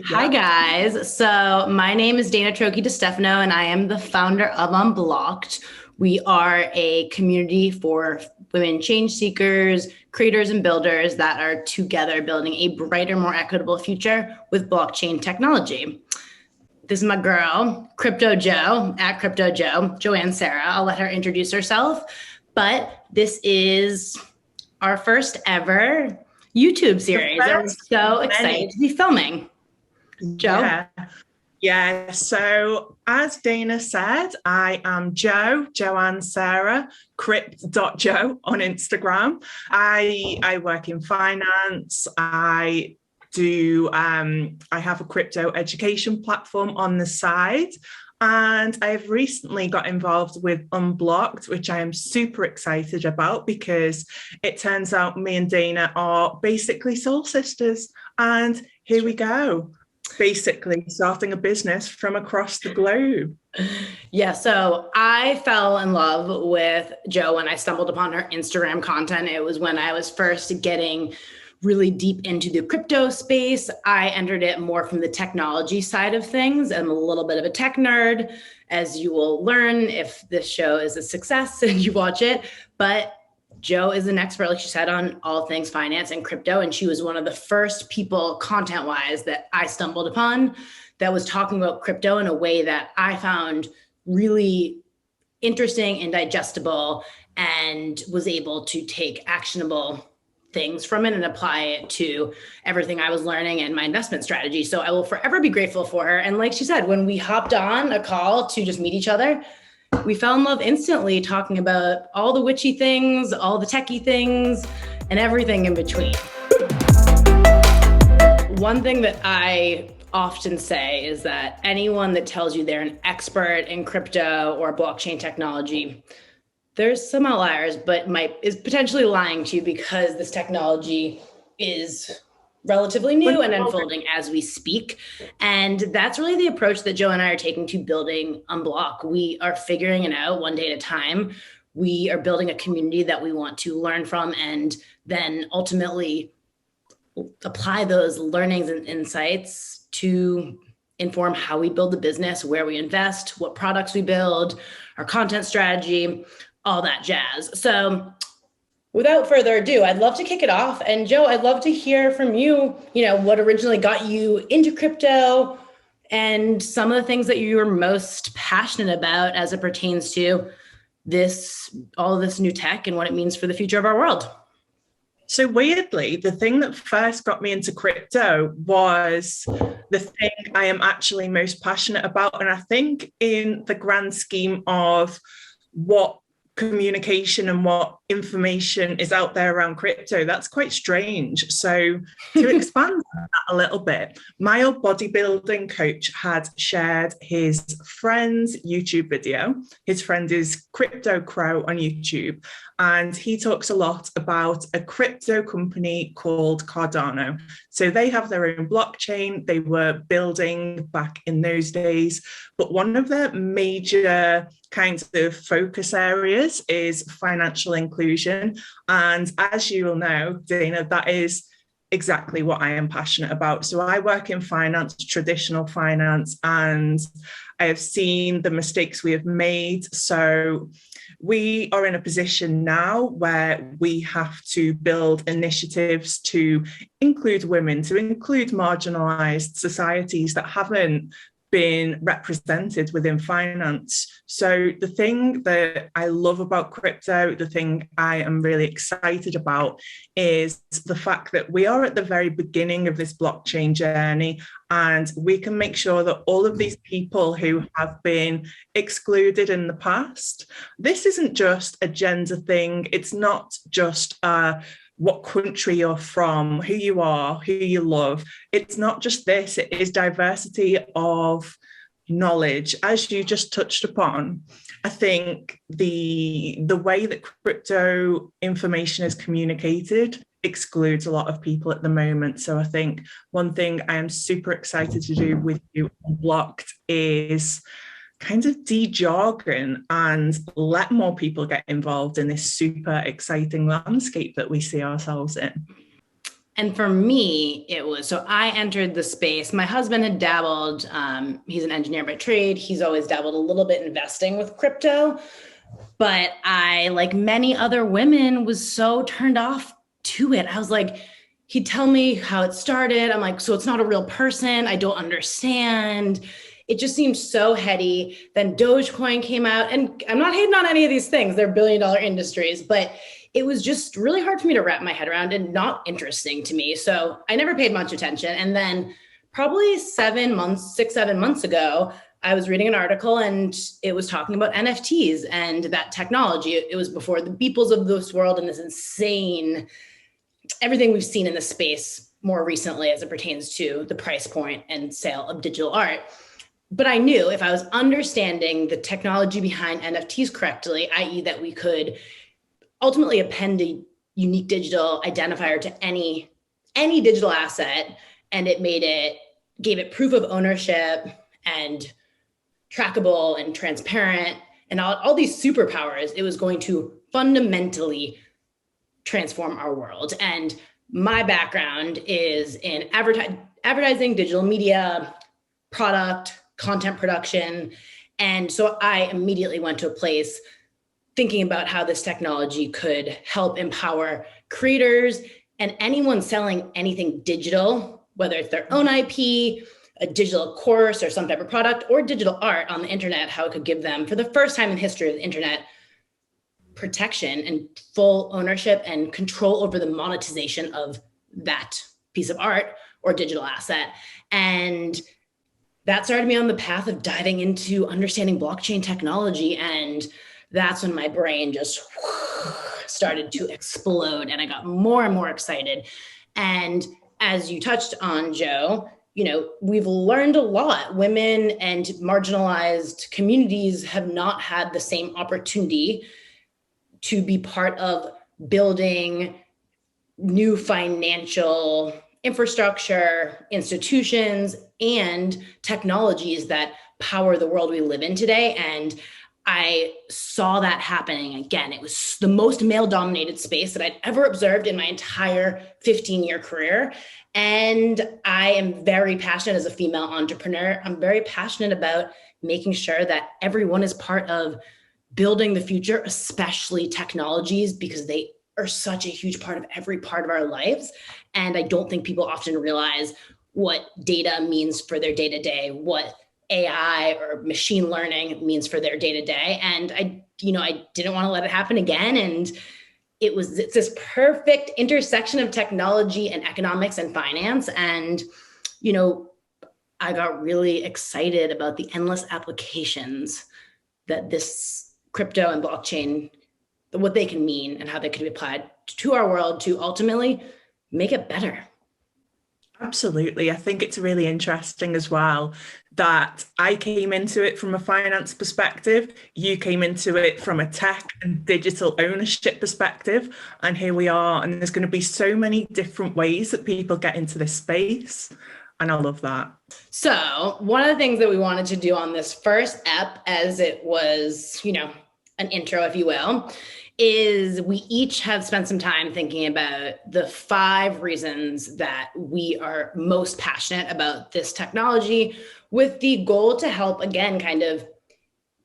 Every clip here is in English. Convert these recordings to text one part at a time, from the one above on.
Hi, Yeah. guys. So, my name is Dayna DeStefano, and I am the founder of Unblocked. We are a community for women change seekers, creators, and builders that are together building a brighter, more equitable future with blockchain technology. This is my girl, Crypto Joe, at Crypto Joe, Joanne Sarah. I'll let her introduce herself. But this is our first ever YouTube The series, and we're first so of excited many. to be filming. Joe? Yeah. Yeah. So as Dana said, I am Joanne Sarah, crypt.joe on Instagram. I work in finance. I have a crypto education platform on the side. And I've recently got involved with Unblocked, which I am super excited about because it turns out me and Dana are basically soul sisters. And here we go, basically starting a business from across the globe. Yeah, so I fell in love with Joe when I stumbled upon her Instagram content. It was when I was first getting really deep into the crypto space. I entered it more from the technology side of things. I'm a little bit of a tech nerd, as you will learn if this show is a success and you watch it. But Joe is an expert, like she said, on all things finance and crypto. And she was one of the first people, content wise, that I stumbled upon that was talking about crypto in a way that I found really interesting and digestible, and was able to take actionable things from it and apply it to everything I was learning and my investment strategy. So I will forever be grateful for her. And like she said, when we hopped on a call to just meet each other, we fell in love instantly, talking about all the witchy things, all the techie things, and everything in between. One thing that I often say is that anyone that tells you they're an expert in crypto or blockchain technology, there's some outliers, but is potentially lying to you, because this technology is relatively new and unfolding as we speak. And that's really the approach that Joe and I are taking to building Unblock. We are figuring it out one day at a time. We are building a community that we want to learn from, and then ultimately apply those learnings and insights to inform how we build the business, where we invest, what products we build, our content strategy, all that jazz. So without further ado, I'd love to kick it off. And Joe, I'd love to hear from you, what originally got you into crypto and some of the things that you were most passionate about as it pertains to all of this new tech and what it means for the future of our world. So weirdly, the thing that first got me into crypto was the thing I am actually most passionate about. And I think in the grand scheme of what communication and what information is out there around crypto, that's quite strange. So to expand on that a little bit, my old bodybuilding coach had shared his friend's YouTube video. His friend is Crypto Crow on YouTube, and he talks a lot about a crypto company called Cardano. So they have their own blockchain. They were building back in those days, but one of their major kinds of focus areas is financial inclusion. And as you will know, Dana, that is exactly what I am passionate about. So I work in finance, traditional finance, and I have seen the mistakes we have made. So we are in a position now where we have to build initiatives to include women, to include marginalized societies that haven't been represented within finance. So the thing that I love about crypto, the thing I am really excited about, is the fact that we are at the very beginning of this blockchain journey, and we can make sure that all of these people who have been excluded in the past, this isn't just a gender thing. It's not just what country you're from, who you are, who you love. It's not just this, it is diversity of knowledge, as you just touched upon. I think the way that crypto information is communicated excludes a lot of people at the moment. So I think one thing I am super excited to do with you Unblocked is kind of de-jargon and let more people get involved in this super exciting landscape that we see ourselves in. And for me, it was, so I entered the space. My husband had dabbled. He's an engineer by trade. He's always dabbled a little bit investing with crypto. But I, like many other women, was so turned off to it. I was like, he'd tell me how it started. I'm like, so it's not a real person. I don't understand. It just seemed so heady. Then Dogecoin came out, and I'm not hating on any of these things. They're $billion industries, but it was just really hard for me to wrap my head around and not interesting to me. So I never paid much attention. And then probably 6, 7 months ago, I was reading an article and it was talking about NFTs and that technology. It was before the Beeples of this world and this insane, everything we've seen in the space more recently as it pertains to the price point and sale of digital art. But I knew if I was understanding the technology behind NFTs correctly, i.e. that we could ultimately append a unique digital identifier to any digital asset, and gave it proof of ownership and trackable and transparent and all these superpowers, it was going to fundamentally transform our world. And my background is in advertising, digital media, product, content production. And so I immediately went to a place thinking about how this technology could help empower creators and anyone selling anything digital, whether it's their own IP, a digital course or some type of product, or digital art on the internet, how it could give them, for the first time in the history of the internet, protection and full ownership and control over the monetization of that piece of art or digital asset. And that started me on the path of diving into understanding blockchain technology. And that's when my brain just started to explode and I got more and more excited. And as you touched on, Joe, we've learned a lot. Women and marginalized communities have not had the same opportunity to be part of building new financial infrastructure, institutions, and technologies that power the world we live in today. And I saw that happening again. It was the most male-dominated space that I'd ever observed in my entire 15-year career. And I am very passionate as a female entrepreneur. I'm very passionate about making sure that everyone is part of building the future, especially technologies, because they are such a huge part of every part of our lives. And I don't think people often realize what data means for their day-to-day, what AI or machine learning means for their day-to-day. And I didn't want to let it happen again. And it's this perfect intersection of technology and economics and finance. And, I got really excited about the endless applications that this crypto and blockchain, what they can mean and how they can be applied to our world to ultimately make it better. Absolutely. I think it's really interesting as well that I came into it from a finance perspective. You came into it from a tech and digital ownership perspective. And here we are. And there's going to be so many different ways that people get into this space. And I love that. So one of the things that we wanted to do on this first ep, as it was, an intro, if you will, is we each have spent some time thinking about the 5 reasons that we are most passionate about this technology, with the goal to help, again, kind of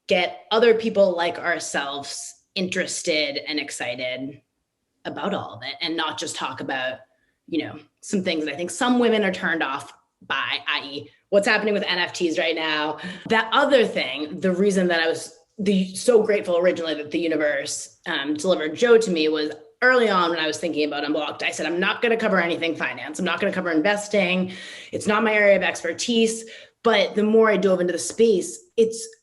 get other people like ourselves interested and excited about all of it, and not just talk about, some things that I think some women are turned off by, i.e. what's happening with NFTs right now. That other thing, the reason that I was so grateful originally that the universe delivered Joe to me was early on when I was thinking about Unblocked. I said, I'm not going to cover anything finance. I'm not going to cover investing. It's not my area of expertise. But the more I dove into the space,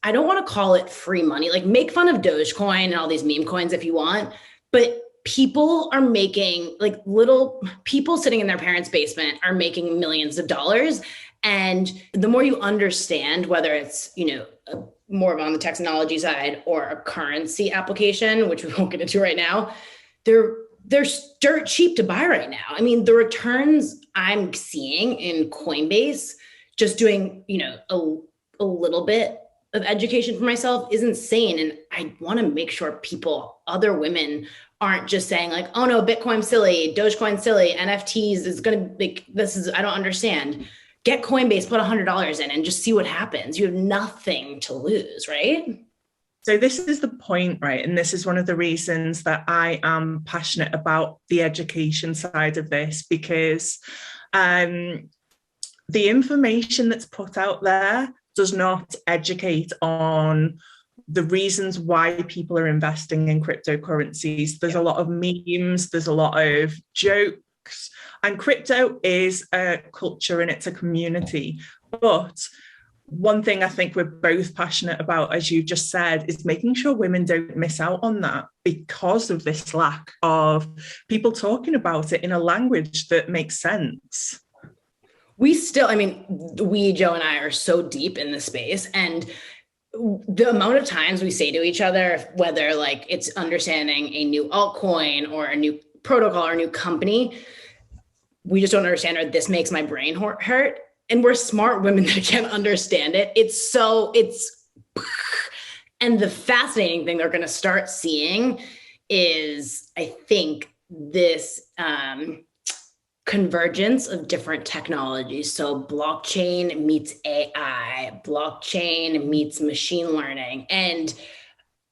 I don't want to call it free money. Like, make fun of Dogecoin and all these meme coins if you want, but people are making, like, little people sitting in their parents' basement are making millions of dollars. And the more you understand, whether it's, more of on the technology side or a currency application, which we won't get into right now, they're dirt cheap to buy right now. I mean, the returns I'm seeing in Coinbase, just doing, a little bit of education for myself, is insane. And I want to make sure other women aren't just saying like, oh no, Bitcoin's silly, Dogecoin's silly, NFTs is going to like, I don't understand. Get Coinbase, put $100 in and just see what happens. You have nothing to lose, right? So this is the point, right? And this is one of the reasons that I am passionate about the education side of this, because the information that's put out there does not educate on the reasons why people are investing in cryptocurrencies. There's a lot of memes, there's a lot of jokes, and crypto is a culture and it's a community. But one thing I think we're both passionate about, as you just said, is making sure women don't miss out on that because of this lack of people talking about it in a language that makes sense. We still, I mean, Joe and I are so deep in the space, and the amount of times we say to each other, whether like it's understanding a new altcoin or a new protocol or a new company, we just don't understand, or this makes my brain hurt. And we're smart women that can't understand it. And the fascinating thing they're going to start seeing is, I think, this convergence of different technologies. So blockchain meets AI, blockchain meets machine learning. And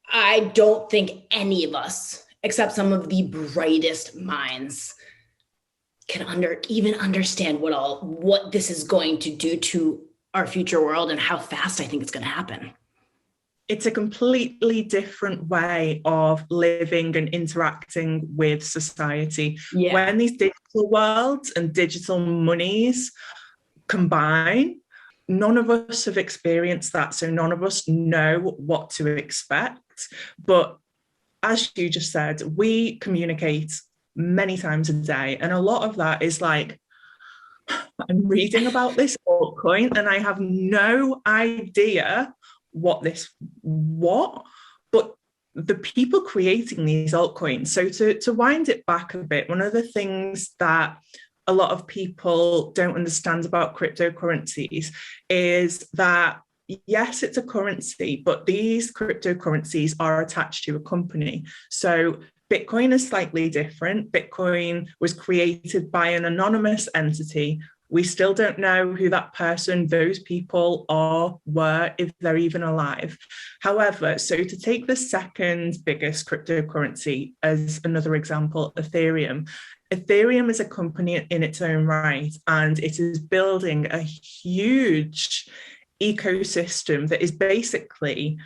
I don't think any of us, except some of the brightest minds, can even understand what this is going to do to our future world and how fast I think it's going to happen. It's a completely different way of living and interacting with society. Yeah. When these digital worlds and digital monies combine, none of us have experienced that. So none of us know what to expect. But as you just said, we communicate many times a day. And a lot of that is like, I'm reading about this altcoin and I have no idea what, but the people creating these altcoins. So to wind it back a bit, one of the things that a lot of people don't understand about cryptocurrencies is that, yes, it's a currency, but these cryptocurrencies are attached to a company. So Bitcoin is slightly different. Bitcoin was created by an anonymous entity. We still don't know who that person, those people were, if they're even alive. However, so to take the second biggest cryptocurrency as another example, Ethereum. Ethereum is a company in its own right, and it is building a huge ecosystem that is basically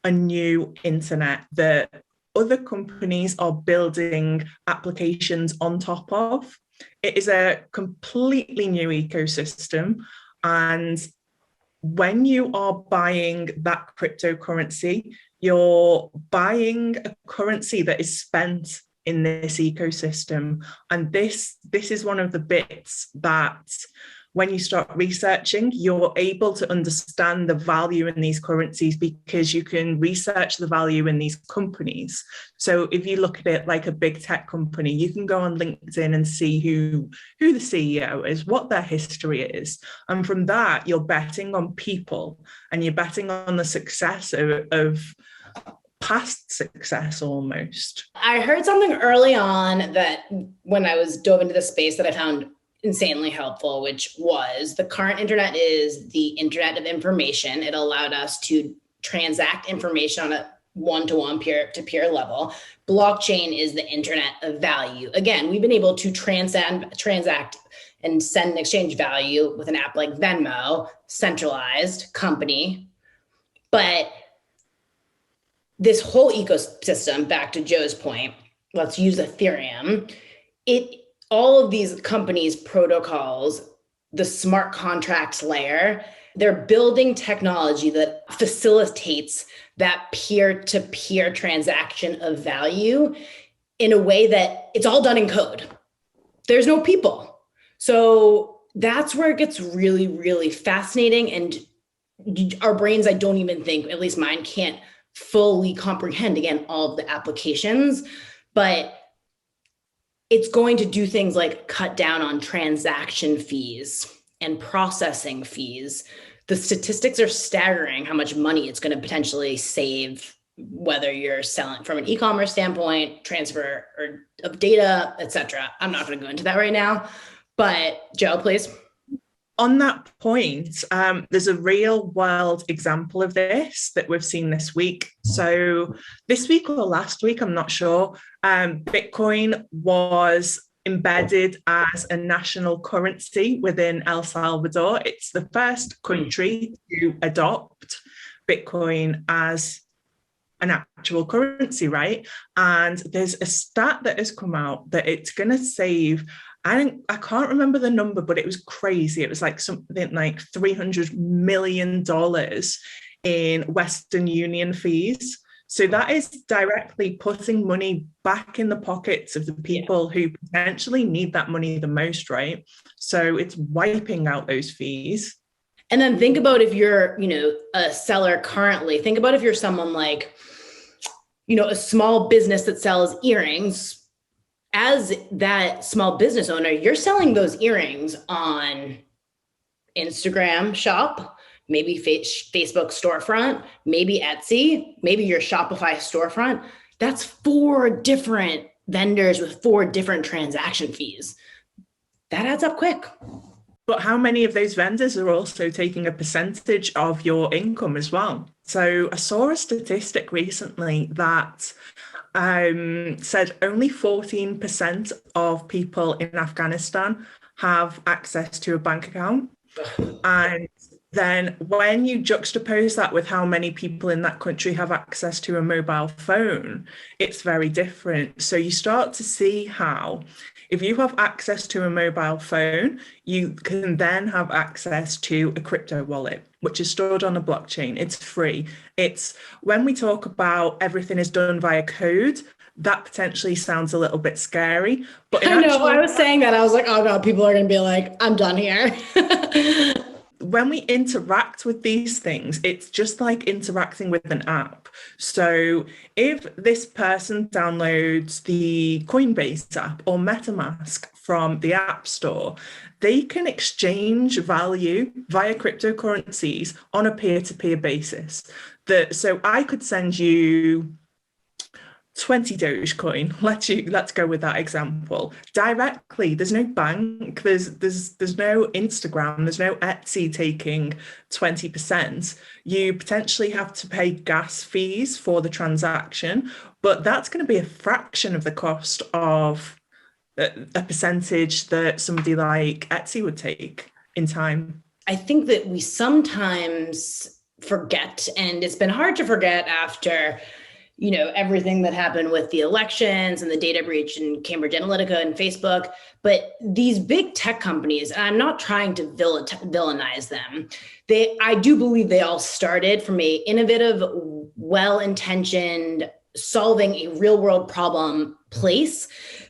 a new internet that other companies are building applications on top of. It is a completely new ecosystem. And when you are buying that cryptocurrency, you're buying a currency that is spent in this ecosystem. And this is one of the bits that when you start researching, you're able to understand the value in these currencies because you can research the value in these companies. So if you look at it like a big tech company, you can go on LinkedIn and see who the CEO is, what their history is. And from that, you're betting on people and you're betting on the success of past success almost. I heard something early on that when I was dove into the space that I found insanely helpful, which was the current internet is the internet of information. It allowed us to transact information on a one-to-one, peer-to-peer level. Blockchain is the internet of value. Again, we've been able to transact and send and exchange value with an app like Venmo, centralized company. But this whole ecosystem, back to Joe's point, let's use Ethereum. All of these companies' protocols, the smart contracts layer, they're building technology that facilitates that peer-to-peer transaction of value in a way that it's all done in code. There's no people. So that's where it gets really, really fascinating. And our brains, I don't even think, at least mine, can't fully comprehend, again, all of the applications. But it's going to do things like cut down on transaction fees and processing fees. The statistics are staggering how much money it's going to potentially save whether you're selling from an e-commerce standpoint, transfer or of data, etc. I'm not going to go into that right now, but Joe, please. On that point, there's a real world example of this that we've seen this week. So this week or last week, I'm not sure, Bitcoin was embedded as a national currency within El Salvador. It's the first country to adopt Bitcoin as an actual currency, right? And there's a stat that has come out that it's going to save, I can't remember the number, but it was crazy. It was like something like $300 million in Western Union fees. So that is directly putting money back in the pockets of the people who potentially need that money the most, right? So it's wiping out those fees. And then think about if you're, a seller currently, think about if you're someone like, a small business that sells earrings. As that small business owner, you're selling those earrings on Instagram shop, maybe Facebook storefront, maybe Etsy, maybe your Shopify storefront. That's 4 different vendors with 4 different transaction fees. That adds up quick. But how many of those vendors are also taking a percentage of your income as well? So I saw a statistic recently that said only 14% of people in Afghanistan have access to a bank account. And then when you juxtapose that with how many people in that country have access to a mobile phone, it's very different. So you start to see how if you have access to a mobile phone, you can then have access to a crypto wallet, which is stored on a blockchain. It's free. It's when we talk about everything is done via code, that potentially sounds a little bit scary. But I know, I was saying that. I was like, oh God, people are going to be like, I'm done here. When we interact with these things, it's just like interacting with an app. So if this person downloads the Coinbase app or MetaMask from the App Store, they can exchange value via cryptocurrencies on a peer-to-peer basis. So I could send you 20 Dogecoin. Let's go with that example. Directly, there's no bank, there's no Instagram, there's no Etsy taking 20%. You potentially have to pay gas fees for the transaction, but that's going to be a fraction of the cost of a percentage that somebody like Etsy would take in time. I think that we sometimes forget, and it's been hard to forget after everything that happened with the elections and the data breach and Cambridge Analytica and Facebook. But these big tech companies, and I'm not trying to villainize them, I do believe they all started from a innovative, well-intentioned, solving a real world problem place.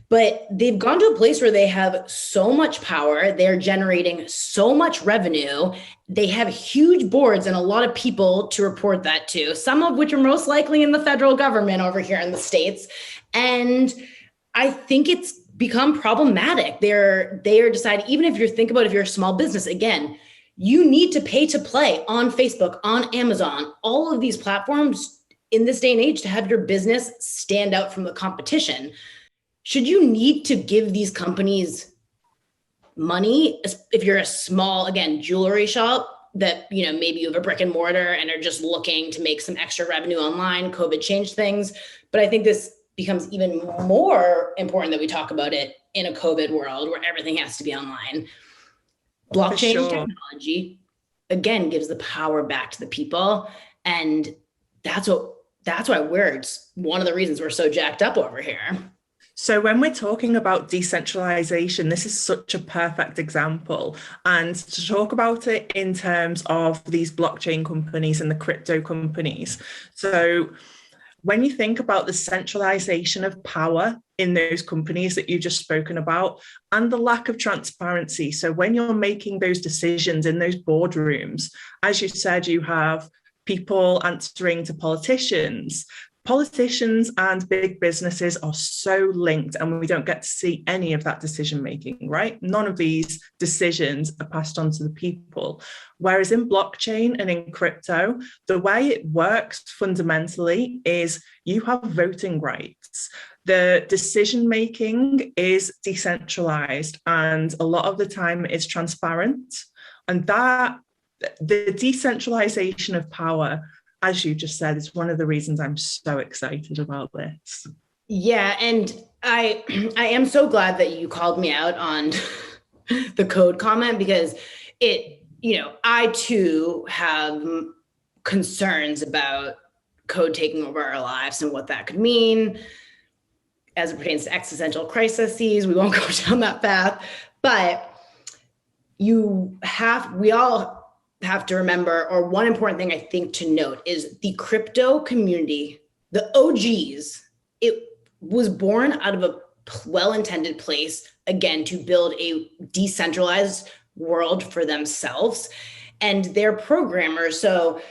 But they've gone to a place where they have so much power, they're generating so much revenue, they have huge boards and a lot of people to report that to, some of which are most likely in the federal government over here in the States. And I think it's become problematic. They are deciding, even if if you're a small business, again, you need to pay to play on Facebook, on Amazon, all of these platforms in this day and age to have your business stand out from the competition. Should you need to give these companies money if you're a small, again, jewelry shop that, maybe you have a brick and mortar and are just looking to make some extra revenue online? COVID changed things. But I think this becomes even more important that we talk about it in a COVID world where everything has to be online. Blockchain technology, again, gives the power back to the people. And that's why it's one of the reasons we're so jacked up over here. So when we're talking about decentralization, this is such a perfect example. And to talk about it in terms of these blockchain companies and the crypto companies. So when you think about the centralization of power in those companies that you've just spoken about and the lack of transparency. So when you're making those decisions in those boardrooms, as you said, you have people answering to politicians, politicians and big businesses are so linked, and we don't get to see any of that decision making, right? None of these decisions are passed on to the people. Whereas in blockchain and in crypto, the way it works fundamentally is you have voting rights. The decision making is decentralized, and a lot of the time it's transparent. And that the decentralization of power, as you just said, is one of the reasons I'm so excited about this. Yeah, and I am so glad that you called me out on the code comment, because it, I too have concerns about code taking over our lives and what that could mean as it pertains to existential crises. We won't go down that path, but we all have to remember, or one important thing I think to note is the crypto community, the OGs, it was born out of a well-intended place, again, to build a decentralized world for themselves and their programmers. So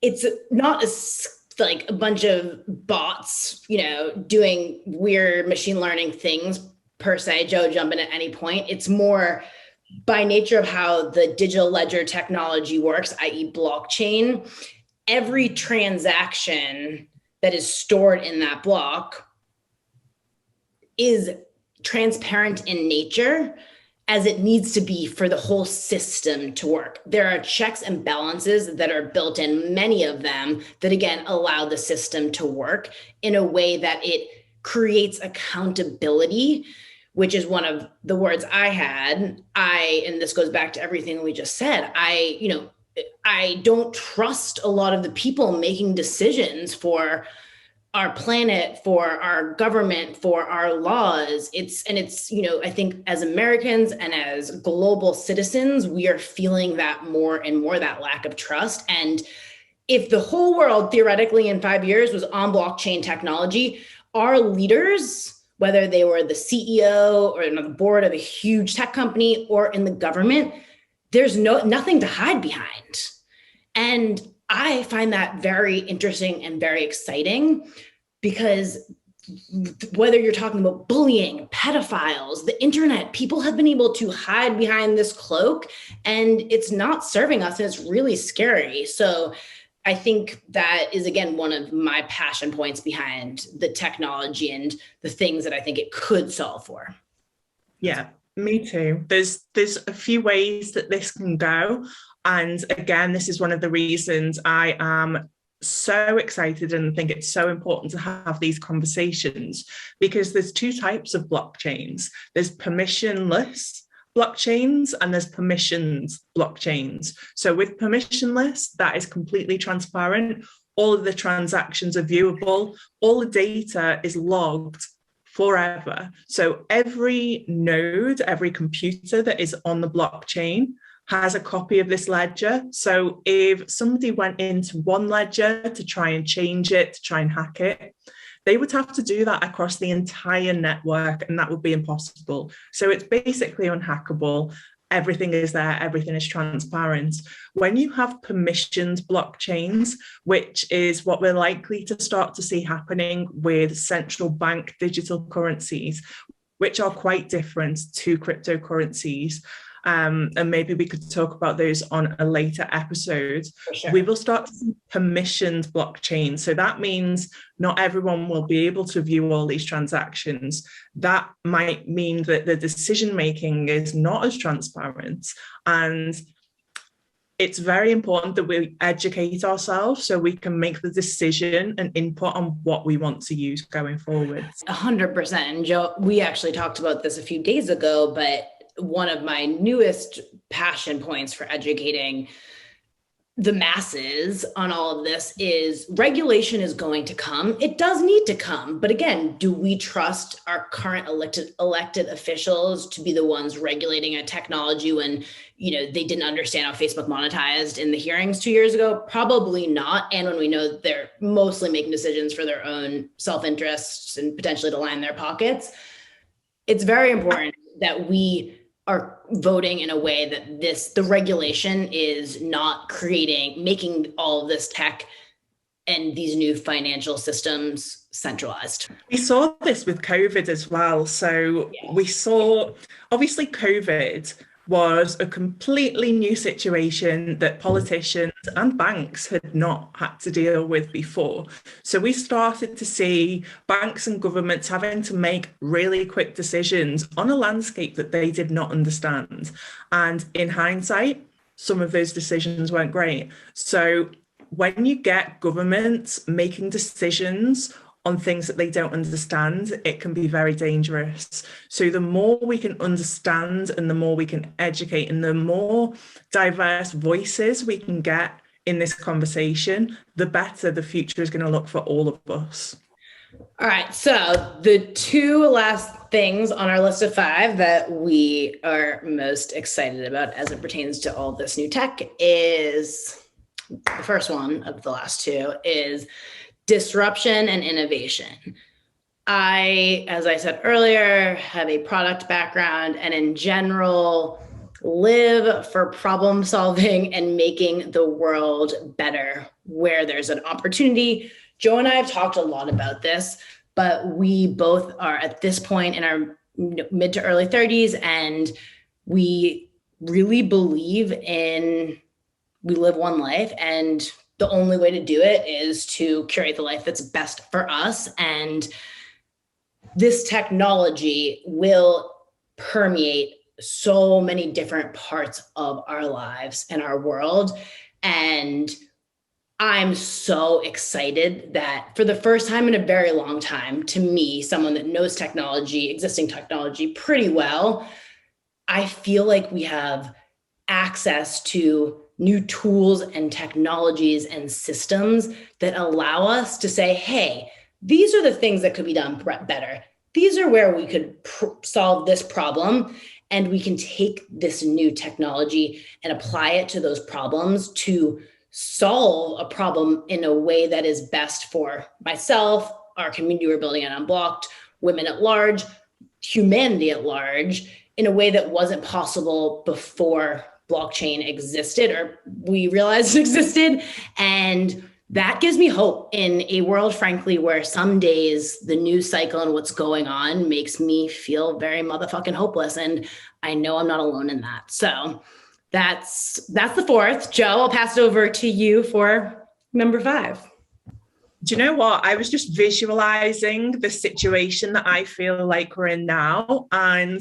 it's not like a bunch of bots, doing weird machine learning things per se. Joe, jump in at any point. It's more by nature of how the digital ledger technology works, i.e. blockchain. Every transaction that is stored in that block is transparent in nature, as it needs to be for the whole system to work. There are checks and balances that are built in, many of them, that again allow the system to work in a way that it creates accountability, which is one of the words I had. And this goes back to everything we just said. I don't trust a lot of the people making decisions for our planet, for our government, for our laws. I think as Americans and as global citizens, we are feeling that more and more, that lack of trust. And if the whole world theoretically in 5 years was on blockchain technology, our leaders, whether they were the CEO or in the board of a huge tech company or in the government, there's nothing to hide behind. And I find that very interesting and very exciting, because whether you're talking about bullying, pedophiles, the internet, people have been able to hide behind this cloak, and it's not serving us, and it's really scary. So I think that is, again, one of my passion points behind the technology and the things that I think it could solve for. Yeah, me too. There's a few ways that this can go. And again, this is one of the reasons I am so excited and think it's so important to have these conversations, because there's two types of blockchains. There's permissionless blockchains and there's permissions blockchains. So with permissionless, that is completely transparent. All of the transactions are viewable. All the data is logged forever. So every node, every computer that is on the blockchain has a copy of this ledger. So if somebody went into one ledger to try and change it, to try and hack it, they would have to do that across the entire network, and that would be impossible. So it's basically unhackable. Everything is there, everything is transparent. When you have permissioned blockchains, which is what we're likely to start to see happening with central bank digital currencies, which are quite different to cryptocurrencies, and maybe we could talk about those on a later episode. Sure. We will start to see permissioned blockchains. So that means not everyone will be able to view all these transactions. That might mean that the decision-making is not as transparent. And it's very important that we educate ourselves so we can make the decision and input on what we want to use going forward. 100%. And Joe, we actually talked about this a few days ago, but one of my newest passion points for educating the masses on all of this is regulation is going to come. It does need to come. But again, do we trust our current elected officials to be the ones regulating a technology when, they didn't understand how Facebook monetized in the hearings 2 years ago? Probably not. And when we know they're mostly making decisions for their own self-interests and potentially to line their pockets, it's very important that we are voting in a way that the regulation is not making all of this tech and these new financial systems centralized. We saw this with COVID as well. So we saw, obviously, COVID was a completely new situation that politicians and banks had not had to deal with before. So we started to see banks and governments having to make really quick decisions on a landscape that they did not understand. And in hindsight, some of those decisions weren't great. So when you get governments making decisions on things that they don't understand, it can be very dangerous. So the more we can understand and the more we can educate and the more diverse voices we can get in this conversation, the better the future is going to look for all of us. All right. So the two last things on our list of 5 that we are most excited about as it pertains to all this new tech is, the first one of the last 2 is disruption and innovation. As I said earlier, have a product background and in general live for problem solving and making the world better where there's an opportunity. Joe and I have talked a lot about this, but we both are at this point in our mid to early 30s, and we really believe in we live one life, and the only way to do it is to curate the life that's best for us. And this technology will permeate so many different parts of our lives and our world. And I'm so excited that for the first time in a very long time, to me, someone that knows technology, existing technology pretty well, I feel like we have access to new tools and technologies and systems that allow us to say, hey, these are the things that could be done better. These are where we could solve this problem. And we can take this new technology and apply it to those problems to solve a problem in a way that is best for myself, our community we're building at Unblocked, women at large, humanity at large, in a way that wasn't possible before blockchain existed, or we realized it existed. And that gives me hope in a world, frankly, where some days the news cycle and what's going on makes me feel very motherfucking hopeless. And I know I'm not alone in that. So that's the 4th. Joe, I'll pass it over to you for number 5. Do you know what? I was just visualizing the situation that I feel like we're in now. And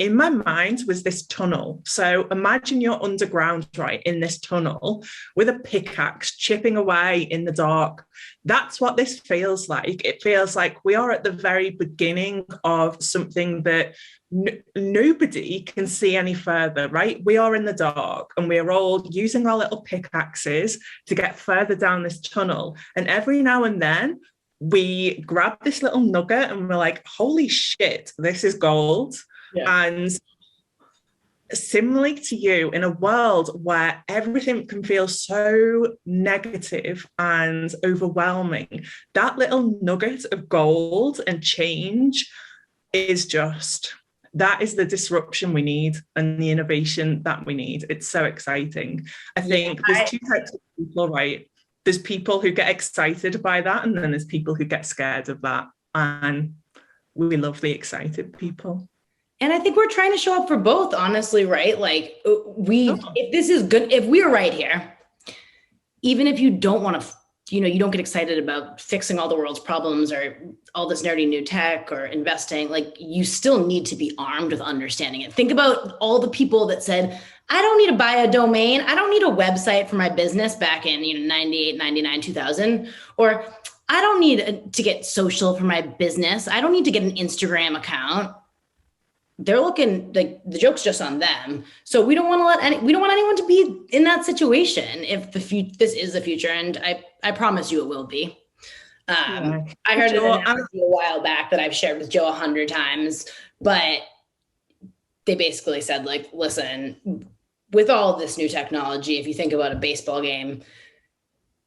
in my mind was this tunnel. So imagine you're underground, right, in this tunnel with a pickaxe chipping away in the dark. That's what this feels like. It feels like we are at the very beginning of something that nobody can see any further, right? We are in the dark and we are all using our little pickaxes to get further down this tunnel. And every now and then we grab this little nugget and we're like, holy shit, this is gold. Yeah. And similarly to you, in a world where everything can feel so negative and overwhelming, that little nugget of gold and change is that is the disruption we need and the innovation that we need. It's so exciting. I think there's 2 types of people, right? There's people who get excited by that, and then there's people who get scared of that. And we love the excited people. And I think we're trying to show up for both, honestly, right? Like if this is good, if we're right here, even if you don't want to, you don't get excited about fixing all the world's problems or all this nerdy new tech or investing, like you still need to be armed with understanding it. Think about all the people that said, I don't need to buy a domain. I don't need a website for my business back in 98, 99, 2000, or I don't need to get social for my business. I don't need to get an Instagram account. They're looking like the joke's just on them. So we don't want anyone to be in that situation if this is the future. And I promise you it will be. I heard it a while back that I've shared with Joe 100 times, but they basically said, like, listen, with all this new technology, if you think about a baseball game,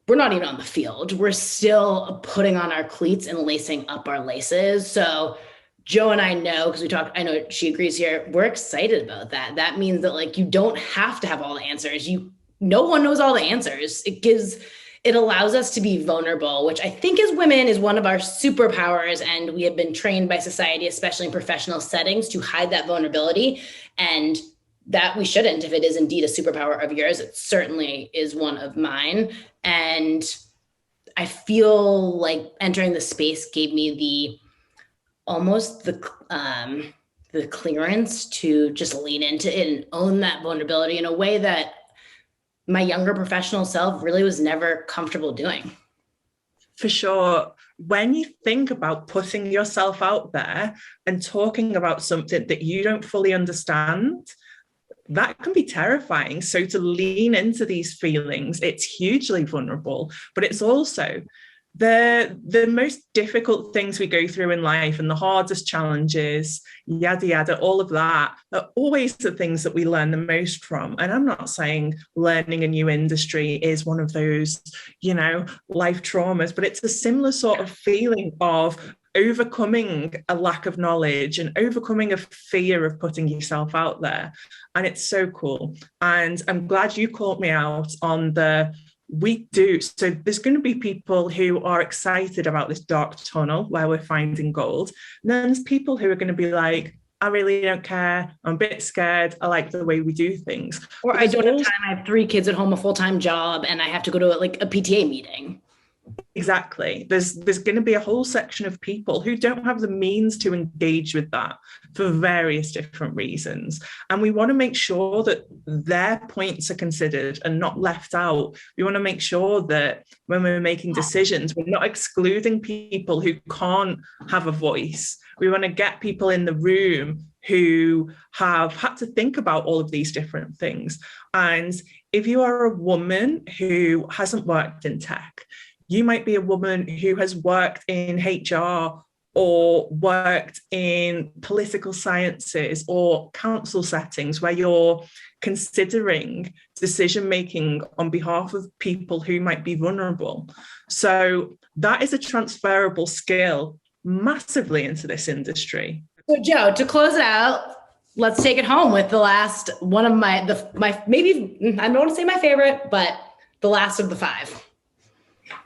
we're not even on the field. We're still putting on our cleats and lacing up our laces. So Joe and I know, because we talked, I know she agrees here, we're excited about that. That means that, like, you don't have to have all the answers. No one knows all the answers. it allows us to be vulnerable, which I think as women is one of our superpowers. And we have been trained by society, especially in professional settings, to hide that vulnerability. And that we shouldn't. If it is indeed a superpower of yours, it certainly is one of mine. And I feel like entering the space gave me the clearance to just lean into it and own that vulnerability in a way that my younger professional self really was never comfortable doing. For sure. When you think about putting yourself out there and talking about something that you don't fully understand, that can be terrifying. So to lean into these feelings, it's hugely vulnerable, but it's also the most difficult things we go through in life and the hardest challenges, yada yada, all of that are always the things that we learn the most from. And I'm not saying learning a new industry is one of those, life traumas, but it's a similar sort of feeling of overcoming a lack of knowledge and overcoming a fear of putting yourself out there. And it's so cool. And I'm glad you called me out on we do. So there's going to be people who are excited about this dark tunnel where we're finding gold. And then there's people who are going to be like, I really don't care. I'm a bit scared. I like the way we do things. Or I don't have time. I have 3 kids at home, a full-time job, and I have to go to a PTA meeting. Exactly. There's going to be a whole section of people who don't have the means to engage with that for various different reasons. And we want to make sure that their points are considered and not left out. We want to make sure that when we're making decisions, we're not excluding people who can't have a voice. We want to get people in the room who have had to think about all of these different things. And if you are a woman who hasn't worked in tech, you might be a woman who has worked in HR or worked in political sciences or council settings where you're considering decision-making on behalf of people who might be vulnerable. So that is a transferable skill massively into this industry. So Jo, to close it out, let's take it home with the last one of my maybe, I don't want to say my favorite, but the last of the 5.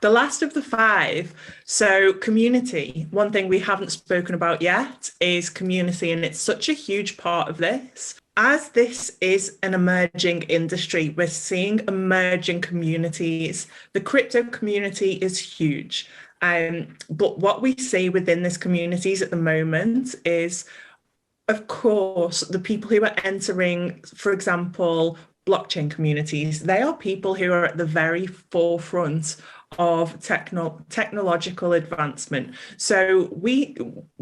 The last of the 5. So community. One thing we haven't spoken about yet is community, and it's such a huge part of this. As this is an emerging industry, we're seeing emerging communities. The crypto community is huge. But what we see within this communities at the moment is, of course, the people who are entering, for example, blockchain communities, they are people who are at the very forefront of technological advancement. So we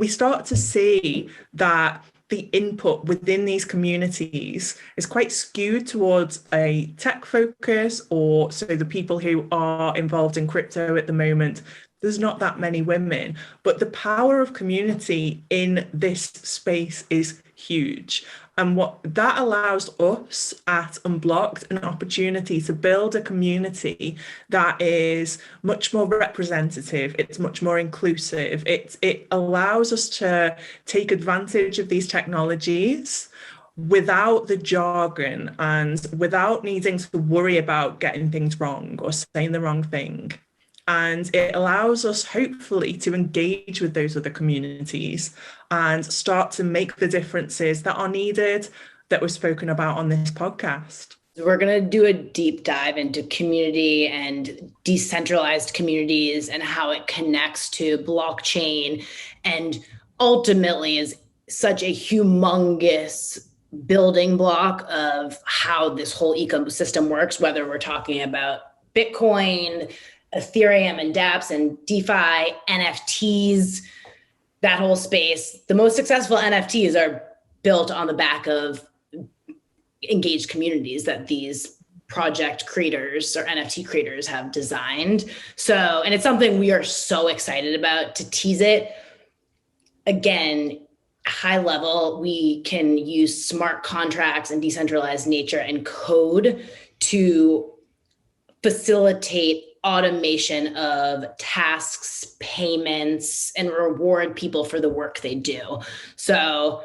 start to see that the input within these communities is quite skewed towards a tech focus, or so the people who are involved in crypto at the moment, there's not that many women, but the power of community in this space is huge. And what that allows us at Unblocked an opportunity to build a community that is much more representative, it's much more inclusive, it allows us to take advantage of these technologies without the jargon and without needing to worry about getting things wrong or saying the wrong thing. And it allows us, hopefully, to engage with those other communities and start to make the differences that are needed, that were spoken about on this podcast. We're going to do a deep dive into community and decentralized communities and how it connects to blockchain, and ultimately is such a humongous building block of how this whole ecosystem works, whether we're talking about Bitcoin, Ethereum and dApps and DeFi, NFTs, that whole space. The most successful NFTs are built on the back of engaged communities that these project creators or NFT creators have designed. So, and it's something we are so excited about to tease it. Again, high level, we can use smart contracts and decentralized nature and code to facilitate automation of tasks, payments, and reward people for the work they do. So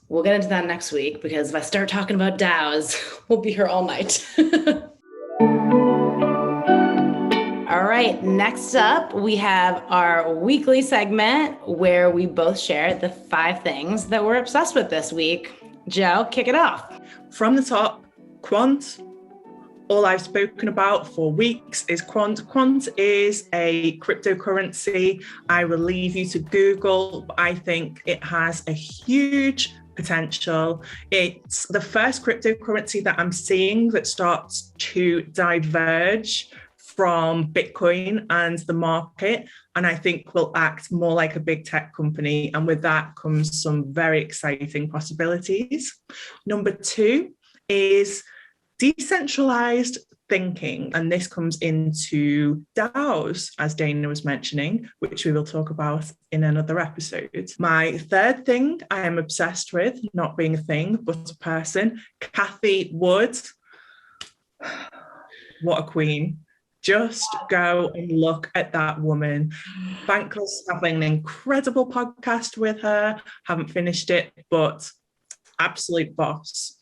we'll get into that next week, because if I start talking about DAOs, we'll be here all night. right, next up, we have our weekly segment where we both share the 5 things that we're obsessed with this week. Joe, kick it off. From the top, quant. All I've spoken about for weeks is quant. Quant is a cryptocurrency. I will leave you to Google. I think it has a huge potential. It's the first cryptocurrency that I'm seeing that starts to diverge from Bitcoin and the market, and I think will act more like a big tech company. And with that comes some very exciting possibilities. Number 2 is decentralized thinking, and this comes into DAOs, as Dayna was mentioning, which we will talk about in another episode. My 3rd thing I am obsessed with, not being a thing, but a person, Cathie Wood. What a queen. Just go and look at that woman. Bankless having an incredible podcast with her. Haven't finished it, but absolute boss.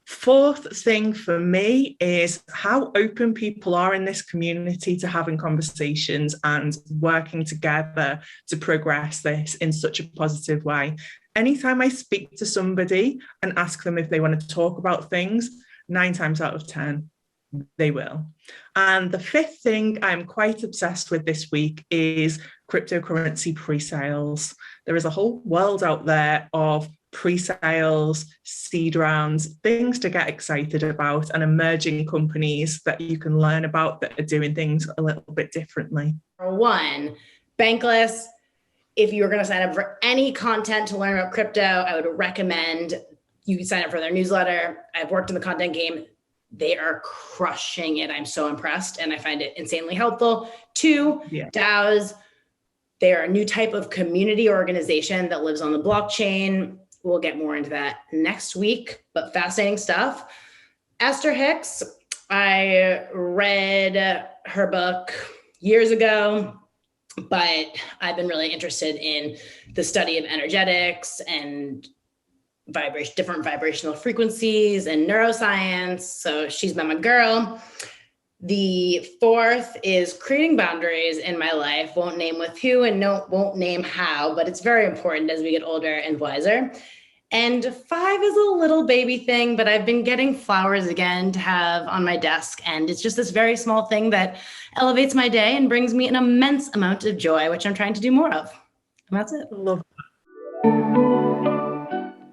4th thing for me is how open people are in this community to having conversations and working together to progress this in such a positive way. Anytime I speak to somebody and ask them if they want to talk about things, 9 times out of 10, they will. And the 5th thing I'm quite obsessed with this week is cryptocurrency pre-sales. There is a whole world out there of pre-sales, seed rounds, things to get excited about, and emerging companies that you can learn about that are doing things a little bit differently. Number 1, Bankless. If you were going to sign up for any content to learn about crypto, I would recommend you sign up for their newsletter. I've worked in the content game. They are crushing it. I'm so impressed, and I find it insanely helpful. 2, DAOs. They're a new type of community organization that lives on the blockchain. We'll get more into that next week, but fascinating stuff. Esther Hicks, I read her book years ago, but I've been really interested in the study of energetics and different vibrational frequencies and neuroscience. So she's been my girl. The 4th is creating boundaries in my life. Won't name with who and won't name how, but it's very important as we get older and wiser. And 5 is a little baby thing, but I've been getting flowers again to have on my desk. And it's just this very small thing that elevates my day and brings me an immense amount of joy, which I'm trying to do more of. And that's it. Love that.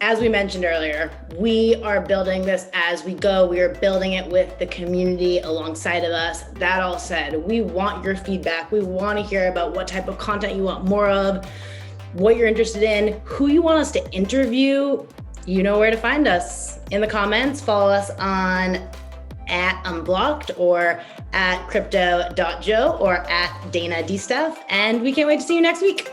As we mentioned earlier, we are building this as we go. We are building it with the community alongside of us. That all said, we want your feedback. We want to hear about what type of content you want more of, what you're interested in, who you want us to interview. You know where to find us. In the comments, follow us on @Unblocked or @crypto.joe or @DaynaDstuff. And we can't wait to see you next week.